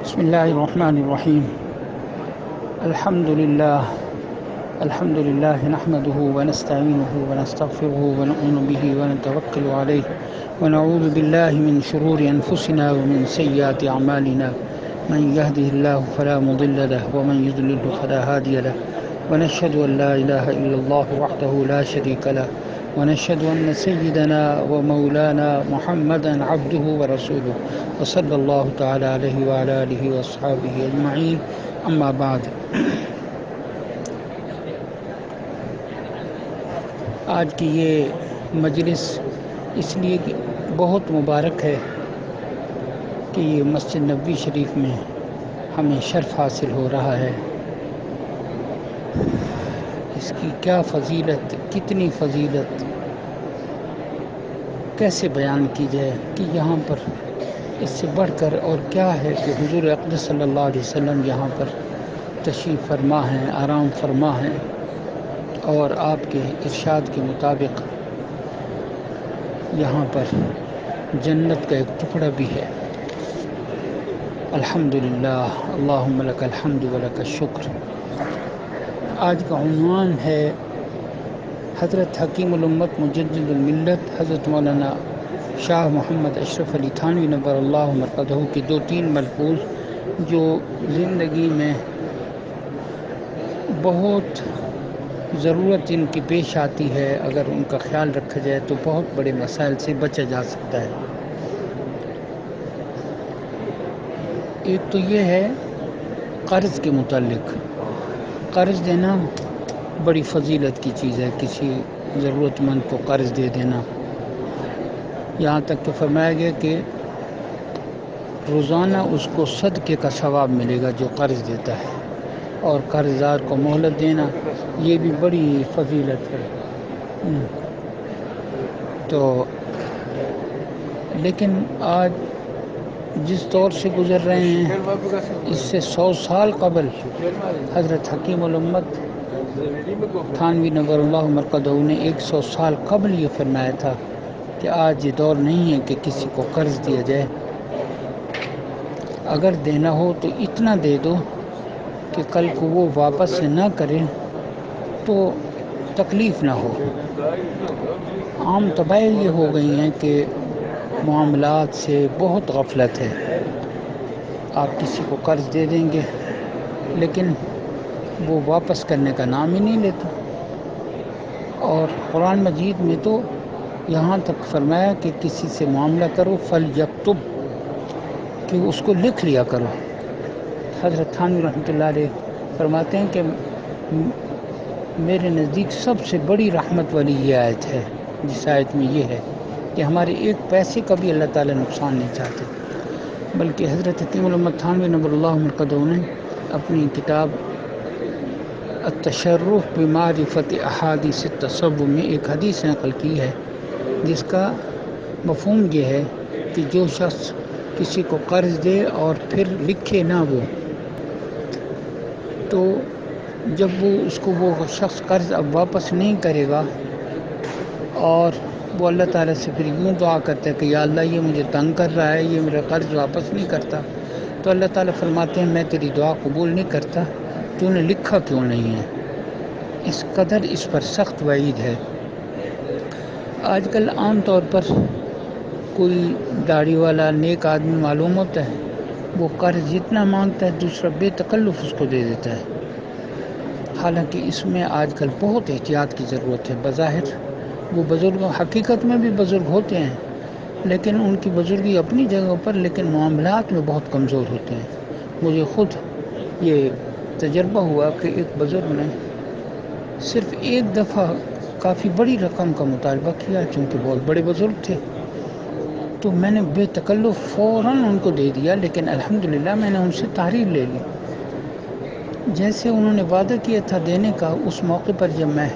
بسم الله الرحمن الرحيم. الحمد لله نحمده ونستعينه ونستغفره ونؤمن به ونتوكل عليه ونعوذ بالله من شرور أنفسنا ومن سيئات أعمالنا من يهده الله فلا مضل له ومن يضلل فلا هادي له ونشهد أن لا إله إلا الله وحده لا شريك له ونشهد أن سيدنا ومولانا محمدا عبده ورسوله وصلى الله تعالى عليه وعلى آله وأصحابه أجمعين. أما بعد، آج کی یہ مجلس اس لیے بہت مبارک ہے کہ یہ مسجد نبوی شریف میں ہمیں شرف حاصل ہو رہا ہے. اس کی کیا فضیلت، کتنی فضیلت کیسے بیان کی جائے کہ یہاں پر اس سے بڑھ کر اور کیا ہے کہ حضور اقدس صلی اللہ علیہ وسلم یہاں پر تشریف فرما ہیں، آرام فرما ہیں، اور آپ کے ارشاد کے مطابق یہاں پر جنت کا ایک ٹکڑا بھی ہے. الحمدللہ، اللہم لک الحمد ولک الشکر. آج کا عنوان ہے حضرت حکیم الامت مجدد الملت حضرت مولانا شاہ محمد اشرف علی تھانوی نور اللہ مرقدہ کی 2-3 ملفوظ جو زندگی میں بہت ضرورت ان کی پیش آتی ہے. اگر ان کا خیال رکھا جائے تو بہت بڑے مسائل سے بچا جا سکتا ہے. ایک تو یہ ہے قرض کے متعلق. قرض دینا بڑی فضیلت کی چیز ہے، کسی ضرورت مند کو قرض دے دینا. یہاں تک کہ فرمایا گیا کہ روزانہ اس کو صدقے کا ثواب ملے گا جو قرض دیتا ہے، اور قرض دار کو مہلت دینا یہ بھی بڑی فضیلت ہے. تو لیکن آج جس دور سے گزر رہے ہیں اس سے 100 سال قبل حضرت حکیم الامت تھانوی نور اللہ مرقدہ نے 100 سال قبل یہ فرمایا تھا کہ آج یہ دور نہیں ہے کہ کسی کو قرض دیا جائے. اگر دینا ہو تو اتنا دے دو کہ کل کو وہ واپس نہ کرے تو تکلیف نہ ہو. عام طبع یہ ہو گئی ہیں کہ معاملات سے بہت غفلت ہے. آپ کسی کو قرض دے دیں گے لیکن وہ واپس کرنے کا نام ہی نہیں لیتا. اور قرآن مجید میں تو یہاں تک فرمایا کہ کسی سے معاملہ کرو فَلْيَكْتُبْ، کہ اس کو لکھ لیا کرو. حضرت تھانوی رحمۃ اللہ علیہ فرماتے ہیں کہ میرے نزدیک سب سے بڑی رحمت والی یہ آیت ہے، جس آیت میں یہ ہے کہ ہمارے ایک پیسے کا بھی اللہ تعالیٰ نقصان نہیں چاہتے. بلکہ حضرت حکیم الامت تھانوی نور اللہ مرقدہ نے اپنی کتاب التشرف بمعرفت احادیث التصوف میں ایک حدیث نقل کی ہے جس کا مفہوم یہ ہے کہ جو شخص کسی کو قرض دے اور پھر لکھے نہ وہ، تو جب وہ اس کو وہ شخص قرض اب واپس نہیں کرے گا اور وہ اللہ تعالیٰ سے پھر یوں دعا کرتا ہے کہ یا اللہ یہ مجھے تنگ کر رہا ہے، یہ میرا قرض واپس نہیں کرتا، تو اللہ تعالیٰ فرماتے ہیں میں تیری دعا قبول نہیں کرتا، تو نے لکھا کیوں نہیں ہے. اس قدر اس پر سخت وعید ہے. آج کل عام طور پر کوئی داڑھی والا نیک آدمی معلوم ہوتا ہے، وہ قرض جتنا مانگتا ہے دوسرا بے تکلف اس کو دے دیتا ہے. حالانکہ اس میں آج کل بہت احتیاط کی ضرورت ہے. بظاہر وہ بزرگ حقیقت میں بھی بزرگ ہوتے ہیں لیکن ان کی بزرگی اپنی جگہ پر، لیکن معاملات میں بہت کمزور ہوتے ہیں. مجھے خود یہ تجربہ ہوا کہ ایک بزرگ نے صرف ایک دفعہ کافی بڑی رقم کا مطالبہ کیا، چونکہ بہت بڑے بزرگ تھے، تو میں نے بے تکلف فوراً ان کو دے دیا. لیکن الحمدللہ میں نے ان سے تحریر لے لی. جیسے انہوں نے وعدہ کیا تھا دینے کا، اس موقع پر جب میں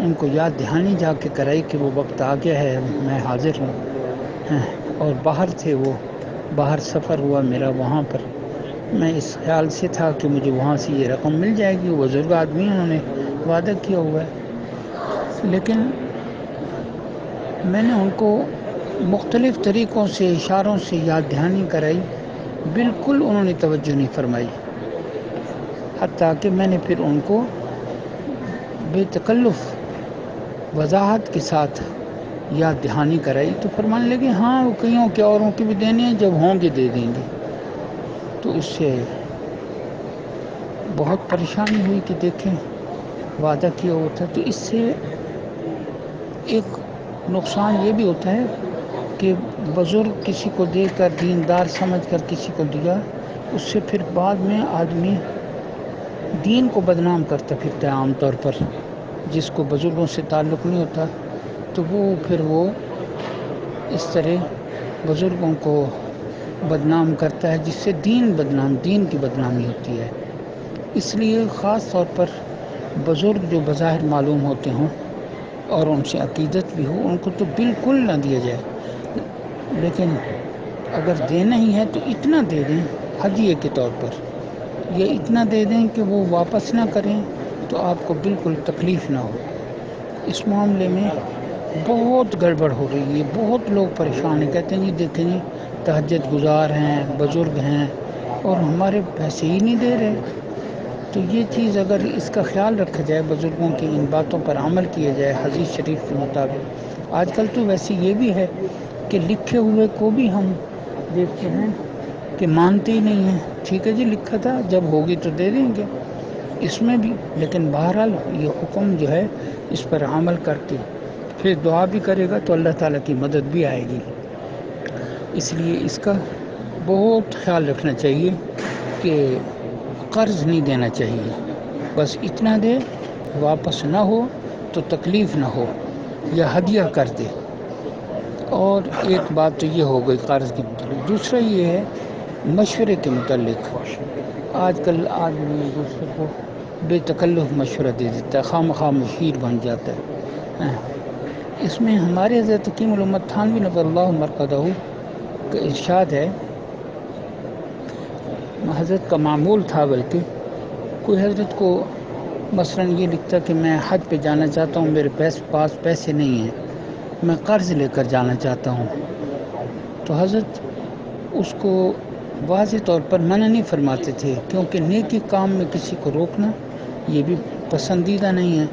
ان کو یاد دہانی جا کے کرائی کہ وہ وقت آ گیا ہے، میں حاضر ہوں، اور باہر تھے وہ، باہر سفر ہوا میرا، وہاں پر میں اس خیال سے تھا کہ مجھے وہاں سے یہ رقم مل جائے گی. وہ بزرگ آدمی انہوں نے وعدہ کیا ہوا ہے. لیکن میں نے ان کو مختلف طریقوں سے اشاروں سے یاد دہانی کرائی بالکل انہوں نے توجہ نہیں فرمائی، حتیٰ کہ میں نے پھر ان کو بے تکلف وضاحت کے ساتھ یاد دہانی کرائی تو فرمانے لگے ہاں وہ کئیوں کے اوروں کے بھی دینے ہیں، جب ہوں گے دے دیں گے۔ تو اس سے بہت پریشانی ہوئی کہ دیکھیں وعدہ کیا ہوتا ہے، تو اس سے ایک نقصان یہ بھی ہوتا ہے کہ بزرگ کسی کو دے کر دیندار سمجھ کر کسی کو دیا، اس سے پھر بعد میں آدمی دین کو بدنام کرتا پھرتا ہے۔ عام طور پر جس کو بزرگوں سے تعلق نہیں ہوتا تو وہ اس طرح بزرگوں کو بدنام کرتا ہے، جس سے دین کی بدنامی ہوتی ہے۔ اس لیے خاص طور پر بزرگ جو بظاہر معلوم ہوتے ہوں اور ان سے عقیدت بھی ہو، ان کو تو بالکل نہ دیا جائے، لیکن اگر دینا ہی ہے تو اتنا دے دیں ہدیے کے طور پر، یا اتنا دے دیں کہ وہ واپس نہ کریں تو آپ کو بالکل تکلیف نہ ہو۔ اس معاملے میں بہت گڑبڑ ہو رہی ہے، بہت لوگ پریشان ہیں، کہتے ہیں جی دیکھیں جی تہجد گزار ہیں، بزرگ ہیں اور ہمارے پیسے ہی نہیں دے رہے۔ تو یہ چیز اگر اس کا خیال رکھا جائے، بزرگوں کی ان باتوں پر عمل کیا جائے حدیث شریف کے مطابق۔ آج کل تو ویسے یہ بھی ہے کہ لکھے ہوئے کو بھی ہم دیکھتے ہیں کہ مانتے ہی نہیں ہیں، ٹھیک ہے جی لکھا تھا، جب ہوگی تو دے دیں گے، اس میں بھی۔ لیکن بہرحال یہ حکم جو ہے اس پر عمل کر کے پھر دعا بھی کرے گا تو اللہ تعالیٰ کی مدد بھی آئے گی۔ اس لیے اس کا بہت خیال رکھنا چاہیے کہ قرض نہیں دینا چاہیے، بس اتنا دے واپس نہ ہو تو تکلیف نہ ہو، یا ہدیہ کر دے۔ اور ایک بات تو یہ ہو گئی قرض کے متعلق۔ دوسرا یہ ہے مشورے کے متعلق۔ آج کل آدمی ایک دوسرے کو بے تکلف مشورہ دے دیتا ہے، خواہ مخواہ مشیر بن جاتا ہے۔ اس میں ہمارے حضرت حکیم الامت تھانوی نور اللہ مرقدہ کا ارشاد ہے، حضرت کا معمول تھا، بلکہ کوئی حضرت کو مثلاً یہ لکھتا کہ میں حج پہ جانا چاہتا ہوں، میرے پاس پیسے نہیں ہیں، میں قرض لے کر جانا چاہتا ہوں، تو حضرت اس کو واضح طور پر منع نہیں فرماتے تھے، کیونکہ نیکی کام میں کسی کو روکنا یہ بھی پسندیدہ نہیں ہے۔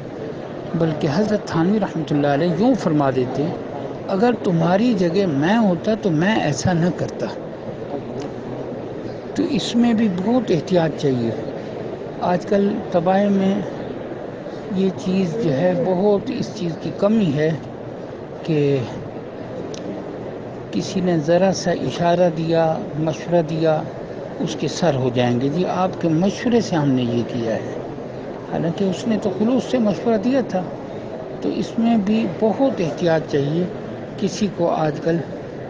بلکہ حضرت تھانوی رحمۃ اللہ علیہ یوں فرما دیتے، اگر تمہاری جگہ میں ہوتا تو میں ایسا نہ کرتا۔ تو اس میں بھی بہت احتیاط چاہیے۔ آج کل طبائع میں یہ چیز جو ہے بہت اس چیز کی کمی ہے کہ کسی نے ذرا سا اشارہ دیا، مشورہ دیا، اس کے سر ہو جائیں گے، جی آپ کے مشورے سے ہم نے یہ کیا ہے، حالانکہ اس نے تو خلوص سے مشورہ دیا تھا۔ تو اس میں بھی بہت احتیاط چاہیے۔ کسی کو آج کل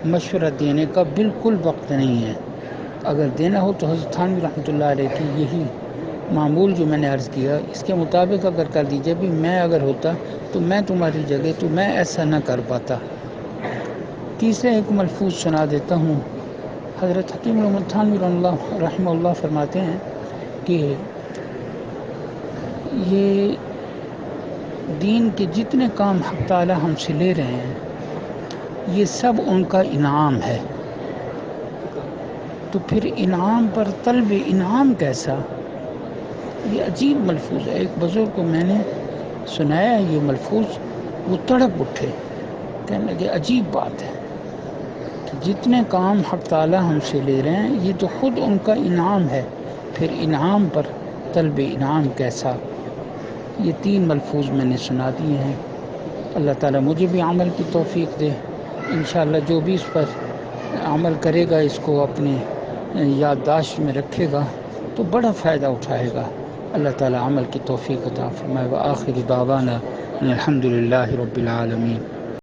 مشورہ دینے کا بالکل وقت نہیں ہے۔ اگر دینا ہو تو حضرت تھانوی رحمۃ اللہ علیہ کی یہی معمول جو میں نے عرض کیا، اس کے مطابق اگر کر دیجیے، بھی میں اگر ہوتا تو میں تمہاری جگہ تو میں ایسا نہ کر پاتا۔ تیسرا ایک ملفوظ سنا دیتا ہوں۔ حضرت حکیم الامت تھانوی رحمہ اللہ فرماتے ہیں کہ یہ دین کے جتنے کام حق تعالی ہم سے لے رہے ہیں یہ سب ان کا انعام ہے، تو پھر انعام پر طلب انعام کیسا؟ یہ عجیب ملفوظ ہے۔ ایک بزرگ کو میں نے سنایا یہ ملفوظ، وہ تڑپ اٹھے، کہنے لگے عجیب بات ہے کہ جتنے کام حق تعالی ہم سے لے رہے ہیں یہ تو خود ان کا انعام ہے، پھر انعام پر طلب انعام کیسا؟ یہ 3 ملفوظ میں نے سنا دیے ہیں۔ اللہ تعالیٰ مجھے بھی عمل کی توفیق دے۔ انشاءاللہ جو بھی اس پر عمل کرے گا، اس کو اپنے یادداشت میں رکھے گا تو بڑا فائدہ اٹھائے گا۔ اللہ تعالیٰ عمل کی توفیق عطا فرمائے۔ وآخر دعوانا الحمد للہ رب العالمین۔